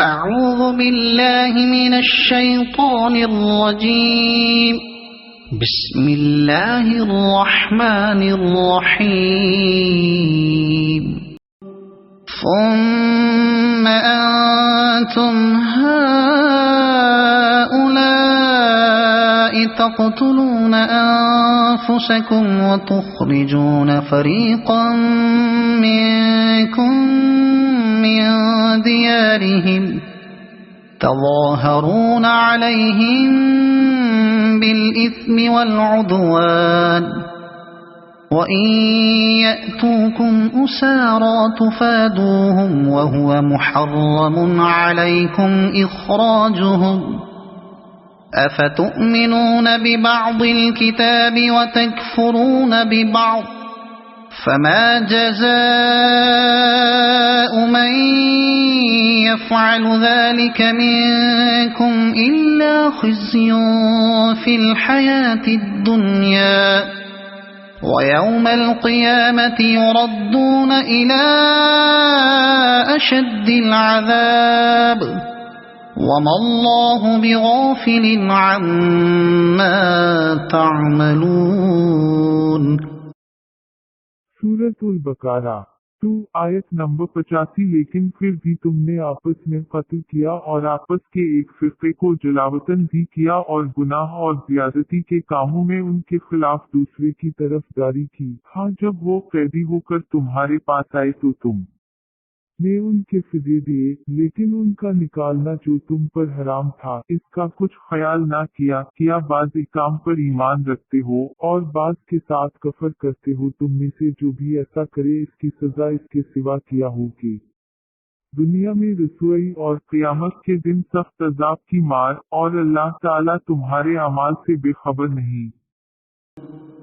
أعوذ بالله من الشيطان الرجيم. بسم الله الرحمن الرحيم. ثم أنتم هؤلاء تقتلون أنفسكم وتخرجون فريقا منكم من ديارهم تظاهرون عليهم بالإثم والعدوان وإن يأتوكم أسارى تفادوهم وهو محرم عليكم إخراجهم أفتؤمنون ببعض الكتاب وتكفرون ببعض فما جزاء من يفعل ذلك منكم إلا خزي في الحياة الدنيا ويوم القيامة يردون إلى أشد العذاب وما الله بغافل عما تعملون. سورۃ البقرہ 2 آیت نمبر 85. لیکن پھر بھی تم نے آپس میں قتل کیا اور آپس کے ایک فرقے کو جلاوطن بھی کیا اور گناہ اور زیادتی کے کاموں میں ان کے خلاف دوسرے کی طرف داری کی. ہاں جب وہ قیدی ہو کر تمہارے پاس آئے تو تم نے ان کے فدیے دیے، لیکن ان کا نکالنا جو تم پر حرام تھا اس کا کچھ خیال نہ کیا بعض احکام پر ایمان رکھتے ہو اور بعض کے ساتھ کفر کرتے ہو. تم میں سے جو بھی ایسا کرے اس کی سزا اس کے سوا کیا ہوگی دنیا میں رسوائی اور قیامت کے دن سخت عذاب کی مار، اور اللہ تعالیٰ تمہارے اعمال سے بے خبر نہیں.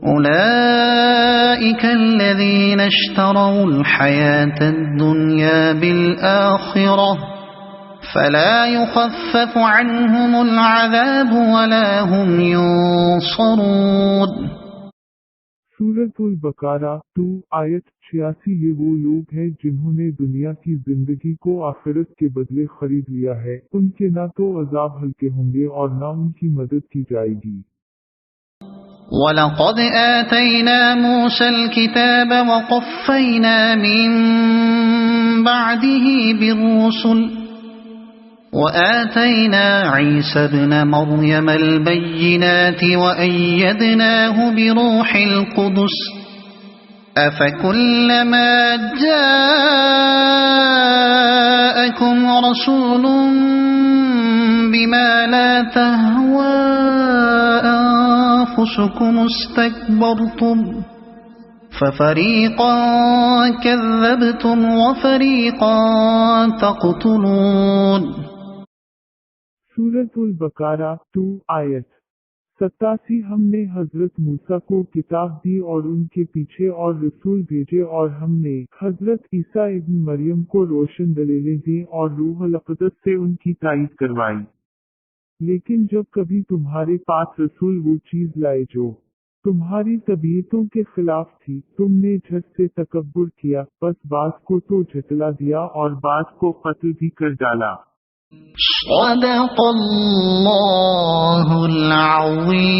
أولئك الذين اشتروا الحياة الدنيا بالآخرة فلا يخفف عنهم العذاب ولا هم ينصرون. سورۃ البقرہ 2 آیت 86. یہ وہ لوگ ہیں جنہوں نے دنیا کی زندگی کو آخرت کے بدلے خرید لیا ہے، ان کے نہ تو عذاب ہلکے ہوں گے اور نہ ان کی مدد کی جائے گی. وَلَقَدْ آتَيْنَا مُوسَى الْكِتَابَ وَقَفَّيْنَا مِن بَعْدِهِ بِالرُّسُلِ وَآتَيْنَا عِيسَى ابْنَ مَرْيَمَ الْبَيِّنَاتِ وَأَيَّدْنَاهُ بِرُوحِ الْقُدُسِ أَفَكُلَّمَا جَاءَكُمْ رَسُولٌ بِمَا لَا تَهْوَىٰ أنفسكم استكبرتم ففريقا كذبتم وفريقا تقتلون. سورۃ البقرہ 2 آیت 87. ہم نے حضرت موسیٰ کو کتاب دی اور ان کے پیچھے اور رسول بھیجے، اور ہم نے حضرت عیسیٰ ابن مریم کو روشن دلیلیں دیں اور روح القدس سے ان کی تائید کروائی. لیکن جب کبھی تمہارے پاس رسول وہ چیز لائے جو تمہاری طبیعتوں کے خلاف تھی، تم نے جھٹ سے تکبر کیا، بس بعض کو تو جھٹلا دیا اور بعض کو قتل بھی کر ڈالا. صدق اللہ العظیم.